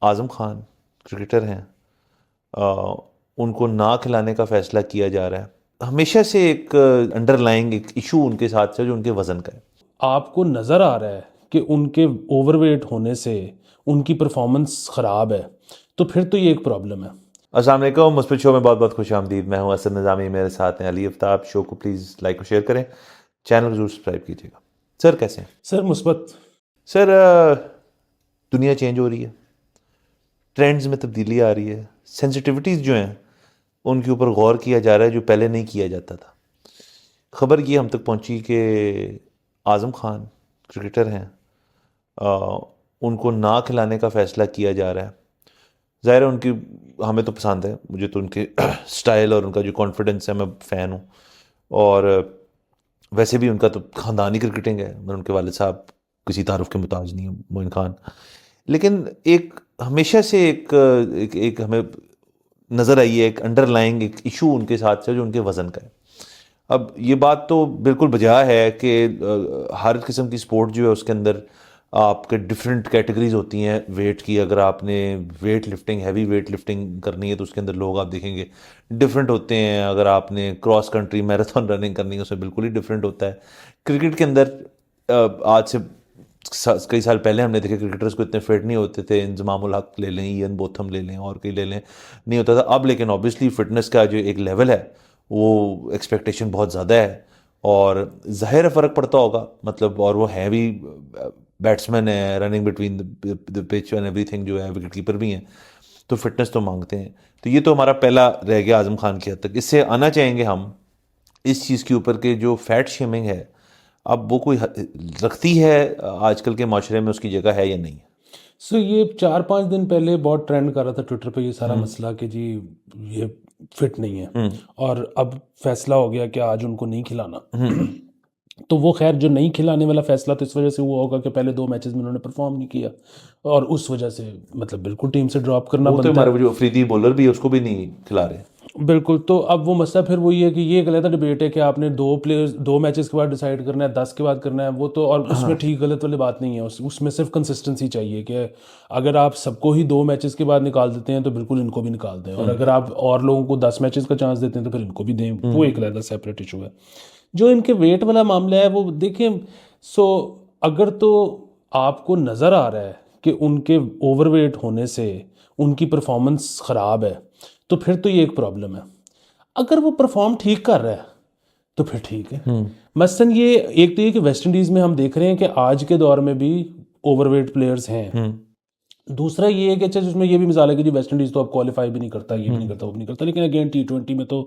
Azam Khan cricketer ہیں، ان کو نہ کھلانے کا فیصلہ کیا جا رہا ہے۔ ہمیشہ سے ایک انڈر لائنگ ایک ایشو ان کے ساتھ ہے جو ان کے وزن کا ہے۔ آپ کو نظر آ رہا ہے کہ ان کے اوور ویٹ ہونے سے ان کی پرفارمنس خراب ہے، تو پھر تو یہ ایک پرابلم ہے۔ السلام علیکم، مثبت شو میں بہت بہت خوش آمدید۔ میں ہوں اسد نظامی، میرے ساتھ ہیں علی افتاب۔ شو کو پلیز لائک اور شیئر کریں، چینل کو ضرور سبسکرائب کیجیے گا۔ سر کیسے ہیں؟ سر مثبت۔ سر دنیا چینج ہو رہی ہے، ٹرینڈز میں تبدیلی آ رہی ہے، سینسٹیوٹیز جو ہیں ان کے اوپر غور کیا جا رہا ہے جو پہلے نہیں کیا جاتا تھا۔ خبر یہ ہم تک پہنچی کہ اعظم خان کرکٹر ہیں، ان کو نہ کھلانے کا فیصلہ کیا جا رہا ہے۔ ظاہر ہے ان کی ہمیں تو پسند ہے، مجھے تو ان کے سٹائل اور ان کا جو کانفیڈنس ہے، میں فین ہوں۔ اور ویسے بھی ان کا تو خاندانی کرکٹنگ ہے، ان کے والد صاحب کسی تعارف کے محتاج نہیں ہیں، معین خان۔ لیکن ایک ہمیشہ سے ایک ہمیں نظر آئی ہے ایک انڈر لائنگ ایک ایشو ان کے ساتھ ہے جو ان کے وزن کا ہے۔ اب یہ بات تو بالکل بجا ہے کہ ہر قسم کی سپورٹ جو ہے اس کے اندر آپ کے ڈفرینٹ کیٹیگریز ہوتی ہیں ویٹ کی۔ اگر آپ نے weight lifting, heavy weight lifting کرنی ہے تو اس کے اندر لوگ آپ دیکھیں گے ڈفرینٹ ہوتے ہیں۔ اگر آپ نے کراس کنٹری میراتھن رننگ کرنی ہے اس میں بالکل ہی ڈفرینٹ ہوتا ہے۔ کرکٹ کے اندر آج سے کئی سال پہلے ہم نے دیکھے کرکٹرز کو اتنے فٹ نہیں ہوتے تھے، انضمام الحق لے لیں، ایئن بوتھم لے لیں اور کئی لے لیں، نہیں ہوتا تھا۔ اب لیکن آبویسلی فٹنس کا جو ایک لیول ہے وہ ایکسپیکٹیشن بہت زیادہ ہے، اور ظاہر فرق پڑتا ہوگا مطلب، اور وہ ہے بھی بیٹسمین ہے، running between the pitch and every thing جو ہے، وکٹ کیپر بھی ہیں، تو فٹنس تو مانگتے ہیں۔ تو یہ تو ہمارا پہلا رہ گیا اعظم خان کی حد تک۔ اس سے آنا چاہیں گے ہم اس چیز کے اوپر کہ جو فیٹ شیمنگ ہے اب وہ کوئی رکھتی ہے آج کل کے معاشرے میں، اس کی جگہ ہے یا نہیں؟ سو یہ 4-5 دن پہلے بہت ٹرینڈ کر رہا تھا ٹویٹر پہ یہ سارا مسئلہ کہ جی یہ فٹ نہیں ہے، اور اب فیصلہ ہو گیا کہ آج ان کو نہیں کھلانا۔ تو وہ خیر جو نہیں کھلانے والا فیصلہ تو اس وجہ سے ہوا ہوگا کہ پہلے 2 میچز میں انہوں نے پرفارم نہیں کیا، اور اس وجہ سے مطلب بالکل ٹیم سے ڈراپ کرنا وہ تو بنتا ہمارے ہے۔ جو افریدی بولر بھی ہے اس کو بھی نہیں کھلا رہے۔ بالکل، تو اب وہ مسئلہ پھر وہی ہے کہ یہ ایک علیحدہ ڈبیٹ ہے کہ آپ نے 2 میچز کے بعد ڈیسائیڈ کرنا ہے، 10 کے بعد کرنا ہے، وہ تو، اور اس میں ٹھیک غلط والی بات نہیں ہے، اس میں صرف کنسسٹنسی چاہیے کہ اگر آپ سب کو ہی 2 میچز کے بعد نکال دیتے ہیں تو بالکل ان کو بھی نکال دیں، اور اگر آپ اور لوگوں کو 10 میچز کا چانس دیتے ہیں تو پھر ان کو بھی دیں۔ وہ ایک علیحدہ سیپریٹ ایشو ہے۔ جو ان کے ویٹ والا معاملہ ہے وہ دیکھیں، سو اگر تو آپ کو نظر آ رہا ہے کہ ان کے اوور ویٹ ہونے سے ان کی پرفارمنس خراب ہے، تو پھر تو یہ ایک پرابلم ہے۔ اگر وہ پرفارم ٹھیک کر رہا ہے تو پھر ٹھیک ہے۔ مثلاً یہ ایک تو یہ کہ ویسٹ انڈیز میں ہم دیکھ رہے ہیں کہ آج کے دور میں بھی اوور ویٹ پلیئرز ہیں۔ دوسرا یہ ہے کہ اچھا جس میں یہ بھی مثال ہے کہ جی ویسٹ انڈیز تو اب کوالیفائی بھی نہیں کرتا، یہ بھی نہیں کرتا، وہ بھی نہیں کرتا، لیکن اگین T20 میں تو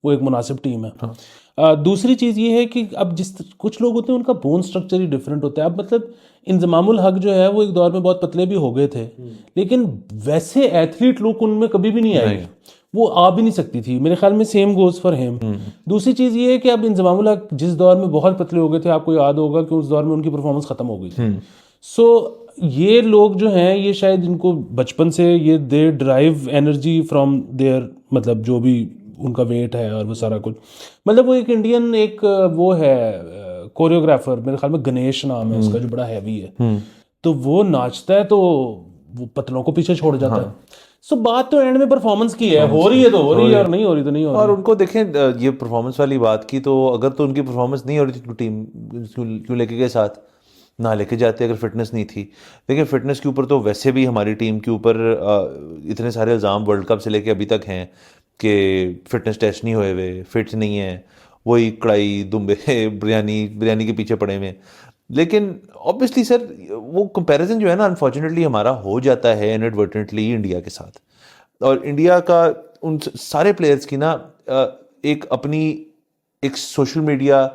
وہ ایک مناسب ٹیم ہے۔ دوسری چیز یہ ہے کہ اب کچھ لوگ ہوتے ہیں ان کا بون سٹرکچر ہی ڈفرینٹ ہوتا ہے۔ اب مطلب انضمام الحق جو ہے وہ ایک دور میں بہت پتلے بھی ہو گئے تھے، لیکن ویسے ایتھلیٹ لوگ ان میں کبھی بھی نہیں آئے، وہ آ بھی نہیں سکتی تھی۔ میرے خیال میں سیم گوز فار ہیم۔ دوسری چیز یہ ہے کہ اب انضمام الحق جس دور میں بہت پتلے ہو گئے تھے، آپ کو یاد ہوگا کہ اس دور میں ان کی پرفارمنس ختم ہو گئی تھی۔ سو یہ لوگ جو ہیں یہ شاید ان کو بچپن سے یہ they drive energy from there, مطلب جو بھی ان کا ویٹ ہے اور وہ سارا کچھ، مطلب وہ ایک انڈین ایک وہ ہے کوریوگرافر، میرے خیال میں گنیش نام ہے اس کا، جو بڑا ہیوی ہے، تو وہ ناچتا ہے تو وہ پتلوں کو پیچھے چھوڑ جاتا ہے۔ سو بات تو اینڈ میں پرفارمنس کی ہے، ہو رہی ہے تو ہو رہی ہے، اور نہیں ہو رہی تو نہیں ہو رہی۔ اور ان کو دیکھیں یہ پرفارمنس والی بات کی، تو اگر تو ان کی پرفارمنس نہیں ہو رہی تھی تو ٹیم کیوں لے کے گئے ساتھ؟ نہ لے کے جاتے اگر فٹنس نہیں تھی۔ لیکن فٹنس کے اوپر تو ویسے بھی ہماری ٹیم کے اوپر اتنے سارے الزام ورلڈ کپ سے لے کے ابھی تک ہیں کہ فٹنس ٹیسٹ نہیں ہوئے ہوئے، فٹ نہیں ہیں، وہی کڑائی دمبے بریانی کے پیچھے پڑے ہوئے۔ لیکن اوبیسلی سر وہ کمپیریزن جو ہے نا انفارچونیٹلی ہمارا ہو جاتا ہے انیڈورٹنٹلی انڈیا کے ساتھ، اور انڈیا کا ان سارے پلیئرز کی نا ایک اپنی ایک سوشل میڈیا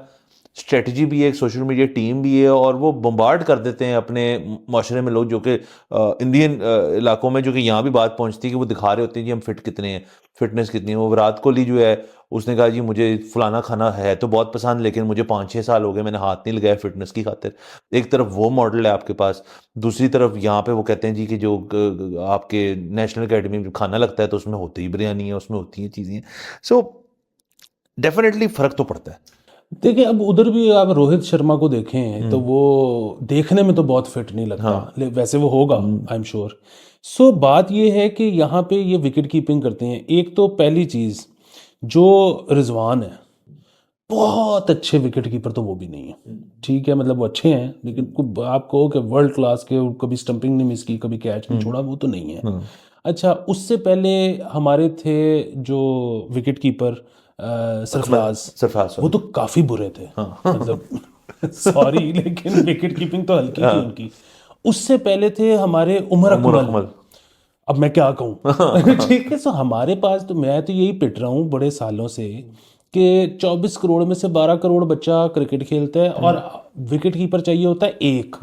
اسٹریٹجی بھی ہے، ایک سوشل میڈیا ٹیم بھی ہے، اور وہ بمبارڈ کر دیتے ہیں اپنے معاشرے میں لوگ جو کہ انڈین علاقوں میں، جو کہ یہاں بھی بات پہنچتی ہے کہ وہ دکھا رہے ہوتے ہیں جی ہم فٹ کتنے ہیں، فٹنس کتنی ہے۔ وہ وراٹ کوہلی جو ہے اس نے کہا جی مجھے فلانا کھانا ہے تو بہت پسند، لیکن مجھے 5-6 سال ہو گئے میں نے ہاتھ نہیں لگایا فٹنس کی خاطر۔ ایک طرف وہ ماڈل ہے آپ کے پاس، دوسری طرف یہاں پہ وہ کہتے ہیں جی کہ جو آپ کے نیشنل اکیڈمی میں کھانا لگتا ہے تو اس میں ہوتی ہی بریانی ہے، اس میں ہوتی ہیں چیزیں۔ سو ڈیفینیٹلی فرق تو پڑتا ہے۔ دیکھیں اب ادھر بھی آپ روہت شرما کو دیکھیں تو وہ دیکھنے میں تو بہت فٹ نہیں لگتا، ویسے وہ ہوگا آئی ایم شیور۔ سو بات یہ ہے کہ یہاں پہ یہ وکٹ کیپنگ کرتے ہیں. ایک تو پہلی چیز جو رضوان ہے بہت اچھے وکٹ کیپر تو وہ بھی نہیں ہے, ٹھیک ہے, مطلب وہ اچھے ہیں لیکن آپ کہو کہ ورلڈ کلاس کے, کبھی سٹمپنگ نہیں مس کی, کبھی کیچ نہیں چھوڑا, وہ تو نہیں ہے. اچھا, اس سے پہلے ہمارے تھے جو وکٹ کیپر سرفراز, وہ تو کافی برے تھے, مطلب سوری لیکن وکٹ کیپنگ تو ہلکی تھی ان کی. اس سے پہلے تھے ہمارے عمر اکمل. اب میں کیا کہوں, ٹھیک ہے. سو ہمارے پاس تو میں تو یہی پٹ رہا ہوں بڑے سالوں سے کہ 24 کروڑ میں سے 12 کروڑ بچہ کرکٹ کھیلتا ہے اور وکٹ کیپر چاہیے ہوتا ہے ایک,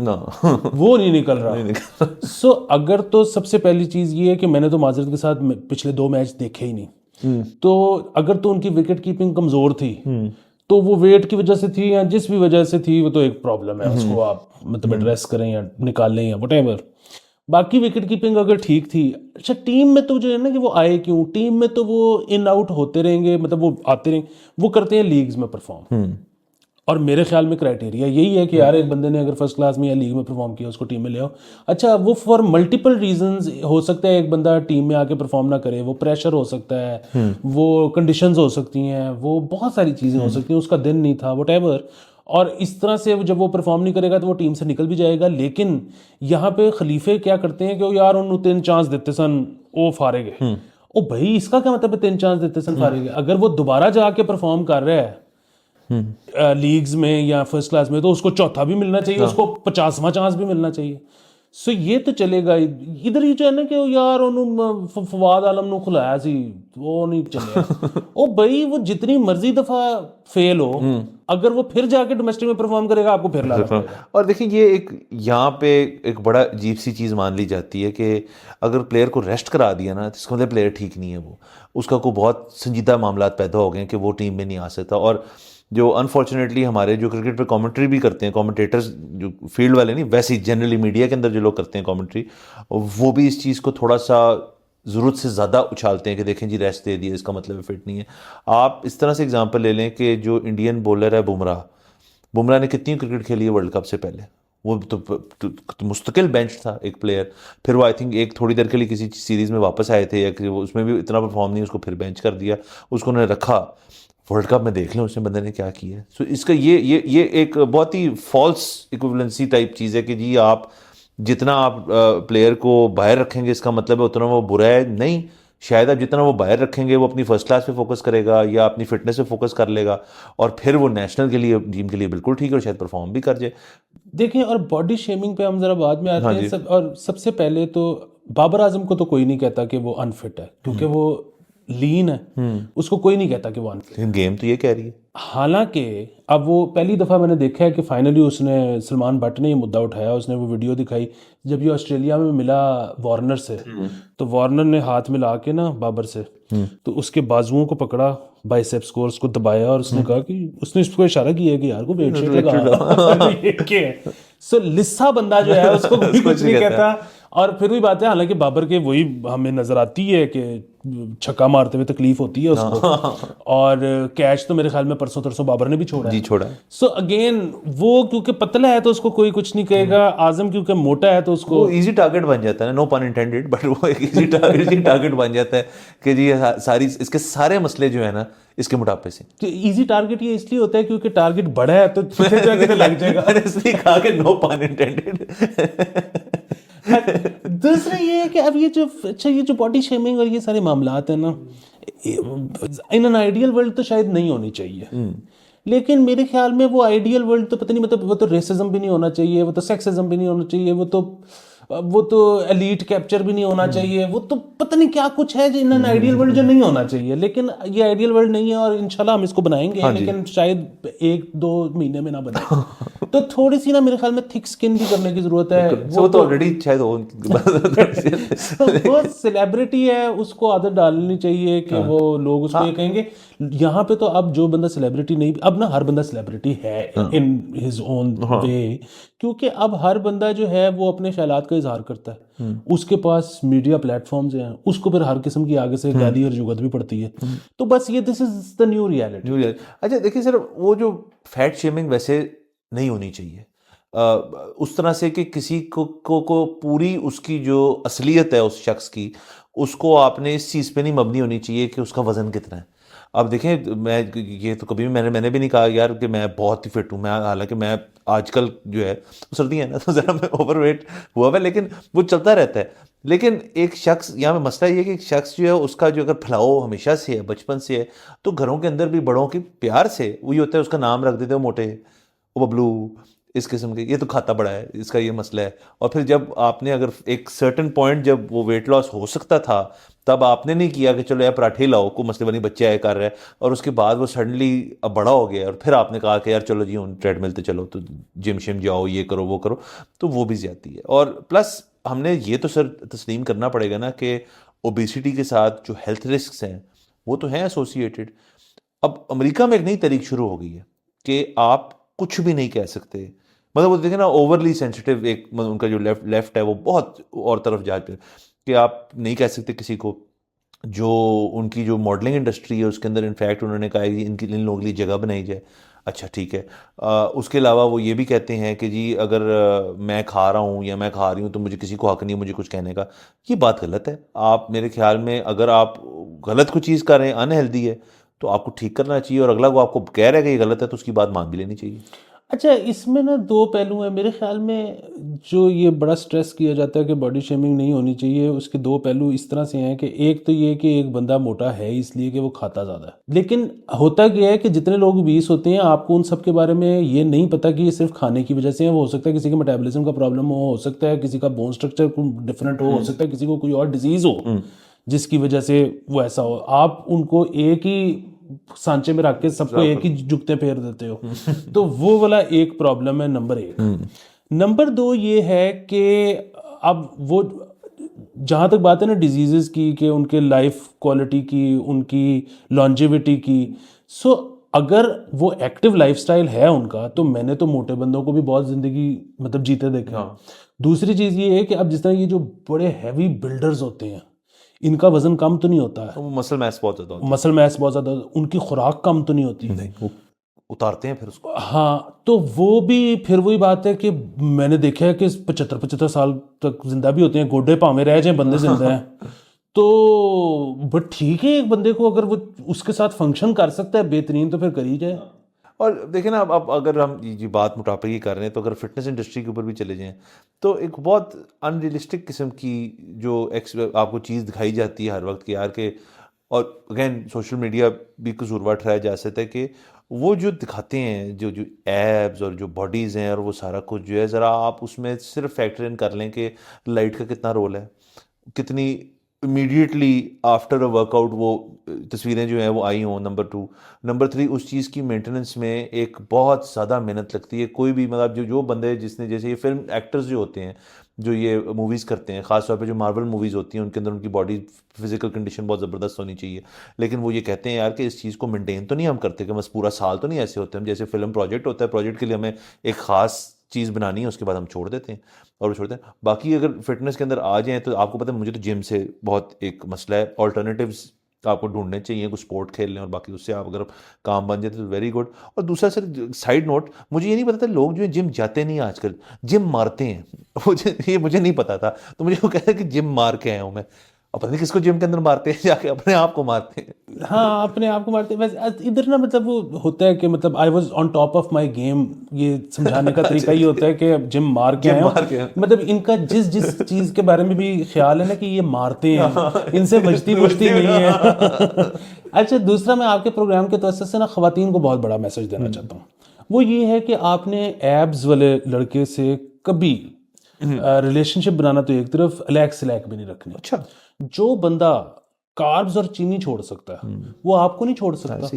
وہ نہیں نکل رہا. سو اگر تو سب سے پہلی چیز یہ ہے کہ میں نے تو معذرت کے ساتھ پچھلے 2 میچ دیکھے ہی نہیں, تو اگر تو ان کی وکٹ کیپنگ کمزور تھی تو وہ ویٹ کی وجہ سے تھی یا جس بھی وجہ سے تھی, وہ تو ایک پرابلم ہے, اس کو آپ مطلب ایڈریس کریں یا نکال لیں یا وٹ ایور. باقی وکٹ کیپنگ اگر ٹھیک تھی. اچھا, ٹیم میں تو جو ہے نا کہ وہ آئے کیوں, ٹیم میں تو وہ ان آؤٹ ہوتے رہیں گے, مطلب وہ آتے رہیں گے, وہ کرتے ہیں لیگز میں پرفارم. اور میرے خیال میں کرائٹیریا یہی ہے کہ یار ایک بندے نے اگر فرسٹ کلاس میں یا لیگ میں پرفارم کیا اس کو ٹیم میں لے آؤ. اچھا, وہ فار ملٹیپل ریزنز ہو سکتا ہے ایک بندہ ٹیم میں آ کے پرفارم نہ کرے, وہ پریشر ہو سکتا ہے, وہ کنڈیشنز ہو سکتی ہیں, وہ بہت ساری چیزیں ہو سکتی ہیں, اس کا دن نہیں تھا, وٹ ایور. اور اس طرح سے جب وہ پرفارم نہیں کرے گا تو وہ ٹیم سے نکل بھی جائے گا. لیکن یہاں پہ خلیفے کیا کرتے ہیں کہ وہ یار انہوں 3 چانس دیتے سن, وہ فارغ ہے. او بھائی, اس کا کیا مطلب ہے 3 چانس دیتے سن فارغ ہے؟ اگر وہ دوبارہ جا کے پرفارم کر رہا ہے لیگز میں یا فرسٹ کلاس میں تو اس کو چوتھا بھی ملنا چاہیے, اس کو 50واں چانس بھی ملنا چاہیے. سو یہ تو چلے گا. ادھر ہی جو ہے نا کہ یار انہوں فواد عالم نو کھلایا سی, وہ نہیں چلے. او بھائی, وہ جتنی مرضی دفعہ فیل ہو, اگر وہ پھر جا کے ڈومیسٹک میں پرفارم کرے گا آپ کو پھر لانا پڑے گا. اور دیکھیں یہ ایک یہاں پہ ایک بڑا عجیب سی چیز مان لی جاتی ہے کہ اگر پلیئر کو ریسٹ کرا دیا نا تو اس کا مطلب پلیئر ٹھیک نہیں ہے, وہ اس کا کوئی بہت سنجیدہ معاملات پیدا ہو گئے کہ وہ ٹیم میں نہیں آ سکتا. اور جو انفارچونیٹلی ہمارے جو کرکٹ پہ کامنٹری بھی کرتے ہیں, کامنٹیٹرز جو فیلڈ والے نہیں, ویسے ہی جنرلی میڈیا کے اندر جو لوگ کرتے ہیں کامنٹری, وہ بھی اس چیز کو تھوڑا سا ضرورت سے زیادہ اچھالتے ہیں کہ دیکھیں جی ریسٹ دے دیے, اس کا مطلب فٹ نہیں ہے. آپ اس طرح سے اگزامپل لے لیں کہ جو انڈین بولر ہے بمراہ نے کتنی کرکٹ کھیلی ہے ورلڈ کپ سے پہلے, وہ تو مستقل بینچ تھا ایک پلیئر. پھر وہ آئی تھنک ایک تھوڑی دیر کے لیے کسی سیریز میں واپس آئے تھے, یا اس میں بھی اتنا پرفارم نہیں, اس کو پھر بینچ کر دیا, اس کو انہوں نے رکھا. ورلڈ کپ میں دیکھ لیں اس نے بندے نے کیا کیا ہے. سو اس کا یہ ایک بہت ہی فالس ایکویولنسی ٹائپ چیز ہے کہ جی آپ جتنا آپ پلیئر کو باہر رکھیں گے اس کا مطلب ہے اتنا وہ برا ہے. نہیں, شاید آپ جتنا وہ باہر رکھیں گے وہ اپنی فرسٹ کلاس پہ فوکس کرے گا یا اپنی فٹنس پہ فوکس کر لے گا, اور پھر وہ نیشنل کے لیے ٹیم کے لیے بالکل ٹھیک ہے, اور شاید پرفارم بھی کر جائے. دیکھیں, اور باڈی شیمنگ پہ ہم ذرا بعد میں آتے ہیں. اور سب سے پہلے تو بابر اعظم کو تو کوئی نہیں کہتا کہ وہ انفٹ ہے, کیونکہ وہ لین ہے, اس کو کوئی نہیں کہتا کہ وہ انفٹ ہے. گیم تو یہ کہہ رہی ہے. حالانکہ اب وہ پہلی دفعہ میں نے دیکھا ہے کہ فائنلی اس نے, سلمان بٹ نے یہ مدعا اٹھایا, اس نے وہ ویڈیو دکھائی جب یہ آسٹریلیا میں ملا وارنر سے, تو وارنر نے ہاتھ ملا کے نا بابر سے, تو اس کے بازوؤں کو پکڑا, بائسیپس کو, اس کو دبایا, اور اس نے کہا کہ اس نے اس کو اشارہ کیا کہ یار کو ویٹ شیٹ لگا. سو لسا بندہ جو ہے اس کو کچھ نہیں کہتا. اور پھر بھی بات ہے, حالانکہ بابر کے وہی ہمیں نظر آتی ہے کہ چھکا مارتے ہوئے تکلیف ہوتی ہے اس کو, اور کیچ تو میرے خیال میں پرسوں ترسوں بابر نے بھی چھوڑا ہے. جی چھوڑا ہے. سو اگین وہ کیونکہ پتلا ہے تو اس کو کوئی کچھ نہیں کہے گا, اعظم کیونکہ موٹا ہے تو اس کو ایزی ٹارگٹ بن جاتا ہے, نو پن انٹینڈیڈ, بٹ وہ ایک ایزی ٹارگٹ بن جاتا ہے کہ جی ساری اس کے سارے مسئلے جو ہے نا اس کے موٹاپے سے. ایزی ٹارگٹ یہ اس لیے ہوتا ہے کیونکہ ٹارگٹ بڑا ہے تو لگ جائے گا, اس لیے کہا کہ نو پن انٹینڈیڈ. دوسرا یہ ہے کہ اب یہ جو باڈی شیمنگ اور یہ سارے معاملات ہیں نا, ان این آئیڈیل ورلڈ تو شاید نہیں ہونی چاہیے, لیکن میرے خیال میں وہ آئیڈیل ورلڈ تو پتہ نہیں, مطلب وہ تو ریسزم بھی نہیں ہونا چاہیے, وہ تو سیکسزم بھی نہیں ہونا چاہیے, وہ تو ایلیٹ کیپچر بھی نہیں ہونا چاہیے, وہ تو پتہ نہیں کیا کچھ ہے جو ان آئیڈیل ورلڈ جو نہیں ہونا چاہیے. لیکن یہ آئیڈیل ورلڈ نہیں ہے, اور انشاءاللہ ہم اس کو بنائیں گے, لیکن شاید 1-2 مہینے میں نہ بنے. تو تھوڑی سی نا میرے خیال میں تھک سکن بھی کرنے کی ضرورت ہے. وہ تو آلریڈی شاید وہ سیلیبریٹی ہے, اس کو عادت ڈالنی چاہیے کہ وہ لوگ اس کو یہ کہیں گے. یہاں پہ تو اب جو بندہ سیلیبریٹی نہیں, اب نا ہر بندہ سیلیبریٹی ہے ان ہز اون وے, کیونکہ اب ہر بندہ جو ہے وہ اپنے خیالات کا اظہار کرتا ہے, اس کے پاس میڈیا پلیٹ فارمز ہیں, اس کو پھر ہر قسم کی آگے سے گالی اور جگت بھی پڑتی ہے. تو بس یہ دس از دا نیو ریالٹی. اچھا دیکھیں سر, وہ جو فیٹ شیمنگ ویسے نہیں ہونی چاہیے, اس طرح سے کہ کسی کو پوری اس کی جو اصلیت ہے اس شخص کی اس کو آپ نے اس چیز پہ نہیں مبنی ہونی چاہیے کہ اس کا وزن کتنا ہے. اب دیکھیں میں یہ تو کبھی بھی میں نے بھی نہیں کہا یار کہ میں بہت ہی فٹ ہوں, میں حالانکہ میں آج کل جو ہے سردیاں ہیں نا تو ذرا میں اوور ویٹ ہوا ہوا ہے, لیکن وہ چلتا رہتا ہے. لیکن ایک شخص یہاں پہ مسئلہ یہ ہے کہ ایک شخص جو ہے اس کا جو اگر پھیلاؤ ہمیشہ سے ہے, بچپن سے ہے, تو گھروں کے اندر بھی بڑوں کی پیار سے وہی ہوتا ہے اس کا نام رکھ دیتے ہیں موٹے, وہ ببلو, اس قسم کے, یہ تو کھاتا بڑا ہے, اس کا یہ مسئلہ ہے. اور پھر جب آپ نے اگر ایک سرٹن پوائنٹ جب وہ ویٹ لاس ہو سکتا تھا تب آپ نے نہیں کیا کہ چلو یار پراٹھے لاؤ, کو مسئلہ بنی بچہ ہے کر رہا ہے, اور اس کے بعد وہ سڈنلی اب بڑا ہو گیا اور پھر آپ نے کہا کہ یار چلو جی ٹریڈ مل پہ چلو, تو جم شم جاؤ, یہ کرو وہ کرو, تو وہ بھی زیادتی ہے. اور پلس ہم نے یہ تو سر تسلیم کرنا پڑے گا نا کہ اوبیسٹی کے ساتھ جو ہیلتھ رسکس ہیں وہ تو ہیں ایسوسیٹیڈ. اب امریکہ میں ایک نئی تاریخ شروع ہو گئی ہے کہ آپ کچھ بھی نہیں کہہ سکتے, مطلب وہ دیکھیں نا اوورلی سینسٹیو, ایک ان کا جو لیفٹ ہے وہ بہت اور طرف جاتے کہ آپ نہیں کہہ سکتے کسی کو. جو ان کی جو ماڈلنگ انڈسٹری ہے اس کے اندر انفیکٹ انہوں نے کہا ہے کہ ان لوگوں کے لیے جگہ بنائی جائے. اچھا ٹھیک ہے. اس کے علاوہ وہ یہ بھی کہتے ہیں کہ جی اگر میں کھا رہا ہوں یا میں کھا رہی ہوں تو مجھے کسی کو حق نہیں مجھے کچھ کہنے کا. یہ بات غلط ہے. آپ میرے خیال میں اگر آپ غلط کوئی چیز کر رہے ہیں, انہیلدی ہے, تو آپ کو ٹھیک کرنا چاہیے, اور اگلا کو آپ کو کہہ رہا ہے کہ یہ غلط ہے تو اس کی بات مان بھی لینی چاہیے. اچھا اس میں نا دو پہلو ہیں میرے خیال میں, جو یہ بڑا سٹریس کیا جاتا ہے کہ باڈی شیمنگ نہیں ہونی چاہیے, اس کے دو پہلو اس طرح سے ہیں کہ ایک تو یہ کہ ایک بندہ موٹا ہے اس لیے کہ وہ کھاتا زیادہ ہے, لیکن ہوتا کیا ہے کہ جتنے لوگ obese ہوتے ہیں آپ کو ان سب کے بارے میں یہ نہیں پتا کہ یہ صرف کھانے کی وجہ سے ہیں. وہ ہو سکتا ہے کسی کے میٹابولزم کا پرابلم ہو سکتا ہے کسی کا بون اسٹرکچر ڈفرینٹ ہو سکتا ہے کسی کو کوئی اور ڈیزیز ہو جس کی وجہ سے وہ ایسا ہو. آپ ان کو ایک ہی سانچے میں رکھ کے سب کو ایک ہی جگتے پھیر دیتے ہو, تو وہ والا ایک پرابلم ہے نمبر ایک. نمبر دو یہ ہے کہ اب وہ جہاں تک بات ہے نا ڈیزیزز کی کہ ان کے لائف کوالٹی کی, ان کی لانجیوٹی کی, سو اگر وہ ایکٹیو لائف سٹائل ہے ان کا, تو میں نے تو موٹے بندوں کو بھی بہت زندگی مطلب جیتے دیکھا. دوسری چیز یہ ہے کہ اب جس طرح یہ جو بڑے ہیوی بلڈرز ہوتے ہیں ان کا وزن کم تو نہیں ہوتا ہے, مسل میس بہت زیادہ ہوتا مسل میس بہت زیادہ, ان کی خوراک کم تو نہیں ہوتی, ہے, اتارتے ہیں پھر اس کو. ہاں تو وہ بھی پھر وہی بات ہے کہ میں نے دیکھا ہے کہ 75 سال تک زندہ بھی ہوتے ہیں, گوڈے پاویں رہ جائیں بندے زندہ ہیں. تو بٹ ٹھیک ہے ایک بندے کو اگر وہ اس کے ساتھ فنکشن کر سکتا ہے بہترین تو پھر کر ہی جائے. اور دیکھیں نا اب اگر ہم یہ بات موٹاپے کی کر رہے ہیں تو اگر فٹنس انڈسٹری کے اوپر بھی چلے جائیں تو ایک بہت ان ریئلسٹک قسم کی جو آپ کو چیز دکھائی جاتی ہے ہر وقت کہ یار کہ, اور اگین سوشل میڈیا بھی قصوروار ٹھہرایا جا سکتا ہے کہ وہ جو دکھاتے ہیں جو ایبز اور جو باڈیز ہیں اور وہ سارا کچھ جو ہے, ذرا آپ اس میں صرف فیکٹر ان کر لیں کہ لائٹ کا کتنا رول ہے, کتنی immediately after a work out وہ تصویریں جو ہیں وہ آئی ہوں. نمبر 2. نمبر 3 اس چیز کی مینٹیننس میں ایک بہت زیادہ محنت لگتی ہے. کوئی بھی مطلب جو بندے جس نے جیسے یہ فلم ایکٹرز جو ہوتے ہیں جو یہ موویز کرتے ہیں, خاص طور پہ جو مارول موویز ہوتی ہیں ان کے اندر ان کی باڈی فزیکل کنڈیشن بہت زبردست ہونی چاہیے, لیکن وہ یہ کہتے ہیں یار کہ اس چیز کو مینٹین تو نہیں ہم کرتے کہ بس پورا سال تو نہیں ایسے ہوتے ہم, جیسے فلم پروجیکٹ ہوتا ہے, پروجیکٹ کے لیے ہمیں ایک خاص چیز بنانی ہے اس کے بعد ہم چھوڑ دیتے ہیں اور وہ چھوڑتے ہیں. باقی اگر فٹنس کے اندر آ جائیں تو آپ کو پتہ ہے مجھے تو جم سے بہت ایک مسئلہ ہے, آلٹرنیٹیوز آپ کو ڈھونڈنے چاہیے, کوئی اسپورٹ کھیل لیں اور باقی اس سے آپ اگر کام بن جائے تو ویری گڈ. اور دوسرا سر سائڈ نوٹ, مجھے یہ نہیں پتا تھا لوگ جو ہیں جم جاتے نہیں آج کل, جم مارتے ہیں. یہ مجھے نہیں پتا تھا, تو مجھے وہ کہتا ہے کہ جم مار کے آیا ہوں میں, اور پتہ نہیں کس کو جم کے اندر مارتے ہیں, جا کے اپنے آپ کو مارتے ہیں. ہاں اپنے آپ کو مارتے ہیں. ویسے ادھر نا مطلب وہ ہوتا ہے کہ مطلب I was on top of my game, یہ سمجھانے کا طریقہ یہ ہوتا ہے کہ جم مار کے آئے ہوں, مطلب ان کا جس چیز کے بارے میں بھی خیال ہے نا کہ یہ مارتے ہیں, ان سے بچتی نہیں ہے. اچھا دوسرا میں آپ کے پروگرام کے توسط سے نا خواتین کو بہت بڑا میسج دینا چاہتا ہوں. وہ یہ ہے کہ آپ نے ایبز والے لڑکے سے کبھی ریلیشن شپ بنانا تو ایک طرف, الیک سلیک بھی نہیں رکھنی. اچھا جو بندہ کاربز اور چینی چھوڑ سکتا ہے وہ آپ کو نہیں چھوڑ سکتا.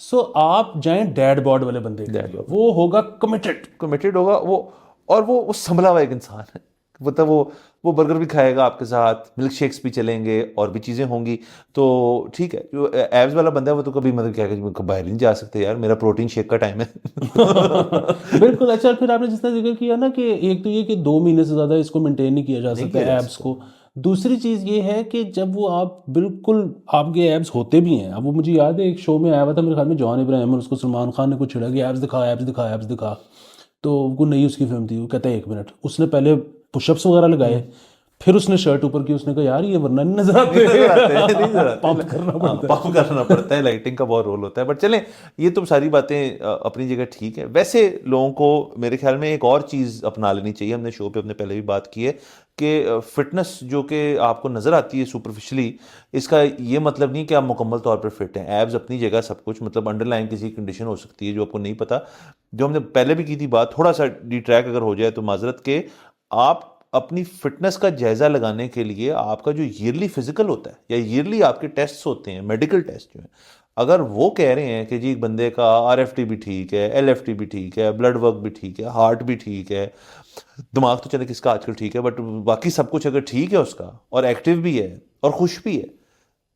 سو آپ جائیں ڈیڈ بارڈ والے بندے کے لیے, وہ ہوگا کمیٹڈ ہوگا وہ, اور وہ سنبھلا ہوا ایک انسان ہے, مطلب وہ برگر بھی کھائے گا آپ کے ساتھ, ملک شیکس بھی چلیں گے اور بھی چیزیں ہوں گی, تو ٹھیک ہے. جو ایبز والا بندہ ہے وہ تو کبھی مطلب کیا کہ باہر نہیں جا سکتے, یار میرا پروٹین شیک کا ٹائم ہے. بالکل. اچھا پھر آپ نے جس طرح ذکر کیا نا کہ ایک تو یہ کہ 2 مہینے سے زیادہ اس کو مینٹین نہیں کیا جا سکتا ایبس کو. دوسری چیز یہ ہے کہ جب وہ آپ بالکل آپ کے ایبس ہوتے بھی ہیں, اب وہ مجھے یاد ہے ایک شو میں آیا ہوا تھا میرے خیال میں جان ابراہیم, اور اس کو سلمان خان نے کچھ چھڑا کہ ایبس دکھا. تو وہ نئی اس کی فلم تھی, وہ کہتا ہے 1 منٹ, اس نے پہلے پش اپس وغیرہ لگائے, پھر اس نے شرٹ اوپر کی, اس نے کہا یار یہ ورنہ نہیں نظر آتے, پمپ کرنا پڑتا ہے, لائٹنگ کا بہت رول ہوتا ہے. بٹ چلیں یہ تو ساری باتیں اپنی جگہ ٹھیک ہے. ویسے لوگوں کو میرے خیال میں ایک اور چیز اپنا لینی چاہیے, ہم نے شو پہ اپنے پہلے بھی بات کی ہے کہ فٹنس جو کہ آپ کو نظر آتی ہے سپرفیشلی, اس کا یہ مطلب نہیں کہ آپ مکمل طور پر فٹ ہیں. ایبز اپنی جگہ سب کچھ, مطلب انڈر لائن کسی کنڈیشن ہو سکتی ہے جو آپ کو نہیں پتا. جو ہم نے پہلے بھی کی تھی بات, تھوڑا سا ڈی ٹریک اگر ہو جائے تو معذرت, کہ آپ اپنی فٹنس کا جائزہ لگانے کے لیے آپ کا جو ایئرلی فزیکل ہوتا ہے یا ایئرلی آپ کے ٹیسٹ ہوتے ہیں, میڈیکل ٹیسٹ جو ہیں, اگر وہ کہہ رہے ہیں کہ جی ایک بندے کا RFT بھی ٹھیک ہے, LFT بھی ٹھیک ہے, بلڈ ورک بھی ٹھیک ہے, ہارٹ بھی ٹھیک ہے, دماغ تو چلے کس کا آج کل ٹھیک ہے, بٹ باقی سب کچھ اگر ٹھیک ہے اس کا, اور ایکٹیو بھی ہے اور خوش بھی ہے,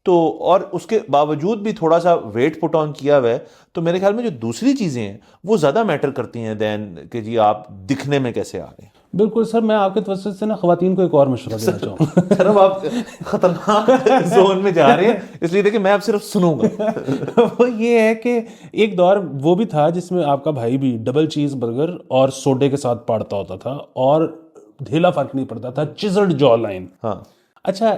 تو اور اس کے باوجود بھی تھوڑا سا ویٹ پٹ آن کیا ہوا ہے, تو میرے خیال میں جو دوسری چیزیں ہیں وہ زیادہ میٹر کرتی ہیں دین کہ جی آپ دکھنے میں کیسے آ رہے ہیں. بالکل سر, میں آپ کے توسط سے نا خواتین کو ایک اور مشورہ دینا چاہوں گا. سر اب آپ خطرناک زون میں جا رہے ہیں, اس لیے دیکھیں میں اب صرف سنوں گا. وہ یہ ہے کہ ایک دور وہ بھی تھا جس میں آپ کا بھائی بھی ڈبل چیز برگر اور سوڈے کے ساتھ پاڑتا ہوتا تھا, اور ڈھیلا فرق نہیں پڑتا تھا, چزلڈ جو لائن. ہاں اچھا,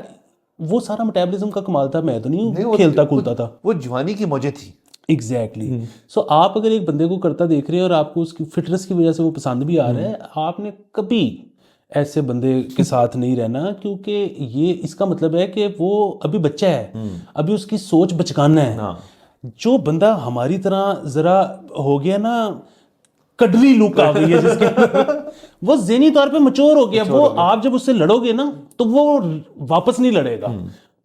وہ سارا میٹابولزم کا کمال تھا, میں تو نہیں کھیلتا کودتا تھا, وہ جوانی کی موجیں تھی. ایگزیکٹلی. سو آپ اگر ایک بندے کو کرتا دیکھ رہے ہیں اور آپ کو اس کی فٹنس کی وجہ سے وہ پسند بھی آ رہا ہے, آپ نے کبھی ایسے بندے کے ساتھ نہیں رہنا, کیونکہ یہ اس کا مطلب ہے کہ وہ ابھی بچہ ہے, ابھی اس کی سوچ بچکانا ہے. جو بندہ ہماری طرح ذرا ہو گیا نا, کڈلی لک آ گئی ہے جس کے وہ ذہنی طور پہ مچور ہو گیا, وہ آپ جب اس سے لڑو گے نا تو وہ واپس نہیں لڑے گا,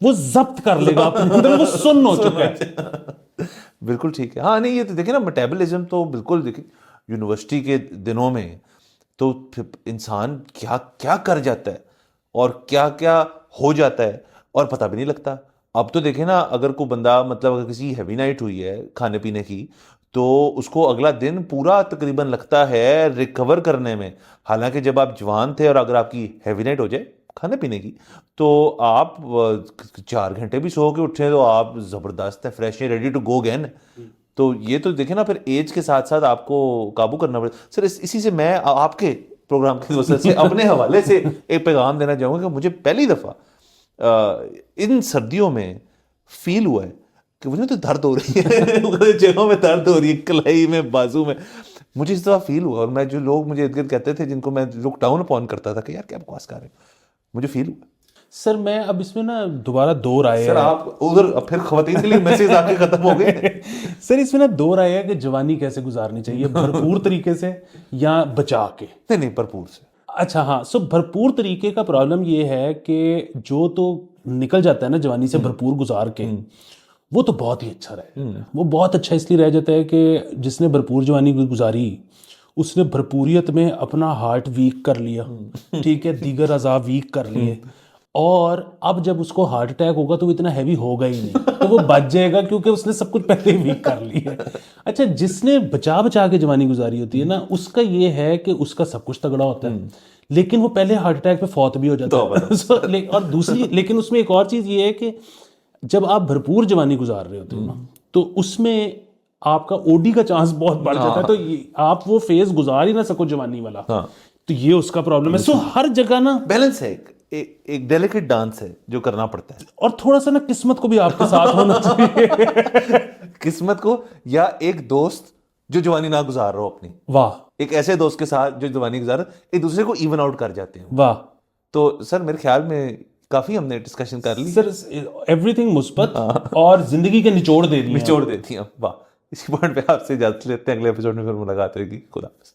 وہ ضبط کر لے گا اپنے اندر, وہ سن ہو چکا ہے. بالکل ٹھیک ہے. ہاں نہیں, یہ تو دیکھیں نا میٹابولزم تو بالکل دیکھیں یونیورسٹی کے دنوں میں تو انسان کیا کیا کر جاتا ہے اور کیا کیا ہو جاتا ہے اور پتہ بھی نہیں لگتا. اب تو دیکھیں نا, اگر کوئی بندہ مطلب اگر کسی ہیوی نائٹ ہوئی ہے کھانے پینے کی, تو اس کو اگلا دن پورا تقریباً لگتا ہے ریکور کرنے میں, حالانکہ جب آپ جوان تھے اور اگر آپ کی ہیوی نائٹ ہو جائے کھانے پینے کی تو آپ 4 گھنٹے بھی سو کے اٹھیں تو آپ زبردست ہیں, فریش ہیں, ریڈی ٹو گو اگین. تو یہ تو دیکھیں نا, پھر ایج کے ساتھ ساتھ آپ کو قابو کرنا پڑے. سر اسی سے میں آپ کے پروگرام کی وجہ سے اپنے حوالے سے ایک پیغام دینا چاہوں گا کہ مجھے پہلی دفعہ ان سردیوں میں فیل ہوا ہے کہ مجھے تو درد ہو رہی ہے, جگہوں میں درد ہو رہی ہے, کلائی میں, بازو میں, مجھے اس دفعہ فیل ہوا. اور میں جو لوگ مجھے ارد گرد کہتے تھے, جن کو میں لک ڈاؤن اپون کرتا تھا کہ یار کیا بکواس کر رہے ہیں, مجھے فیل ہوا. سر میں اب اس میں نا دوبارہ 2 رائے, سر آپ ادھر پھر خواتین کے لیے میسیج آپ کے ختم ہو گئے. سر اس میں نا 2 رائے ہے کہ جوانی کیسے گزارنی چاہیے, بھرپور طریقے سے یا بچا کے. نہیں بھرپور سے. اچھا ہاں, سو بھرپور طریقے کا پرابلم یہ ہے کہ جو تو نکل جاتا ہے نا جوانی سے بھرپور گزار کے, وہ تو بہت ہی اچھا رہے. وہ بہت اچھا اس لیے رہ جاتا ہے کہ جس نے بھرپور جوانی گزاری, اس نے بھرپوریت میں اپنا ہارٹ ویک کر لیا, ٹھیک ہے, دیگر اعضاء ویک کر لیے, اور اب جب اس کو ہارٹ اٹیک ہوگا تو وہ اتنا ہیوی ہوگا ہی نہیں, تو وہ بچ جائے گا کیونکہ اس نے سب کچھ پہلے ہی ویک کر لی ہے. اچھا, جس نے بچا کے جوانی گزاری ہوتی ہے نا, اس کا یہ ہے کہ اس کا سب کچھ تگڑا ہوتا ہے, لیکن وہ پہلے ہارٹ اٹیک پہ فوت بھی ہو جاتا ہے. اور دوسری لیکن اس میں ایک اور چیز یہ ہے کہ جب آپ بھرپور جوانی گزار رہے ہوتے ہیں نا, تو اس میں آپ کا OD کا چانس بہت بڑھ جاتا ہے, تو آپ وہ فیز گزار ہی نہ سکو جوانی والا, تو یہ اس کا پرابلم ہے. سو ہر جگہ نا بیلنس ہے, ایک ڈیلیکیٹ ڈانس ہے جو کرنا پڑتا ہے, اور تھوڑا سا نا قسمت کو بھی آپ کے ساتھ ہونا چاہیے. قسمت کو, یا ایک دوست جو جوانی نہ گزار رہا ہو اپنی, واہ, ایک ایسے دوست کے ساتھ جو جوانی گزار ایک دوسرے کو ایون آؤٹ کر جاتے ہیں. واہ. تو سر میرے خیال میں کافی ہم نے ڈسکشن کر لی سر, ایوری تھنگ مثبت اور زندگی کے نچوڑ دے دی, نچوڑ دیتی ہیں. واہ, اسی پوائنٹ پہ آپ سے اجازت لیتے ہیں, اگلے ایپیسوڈ میں پھر ملاقات ہوگی. خدا حافظ.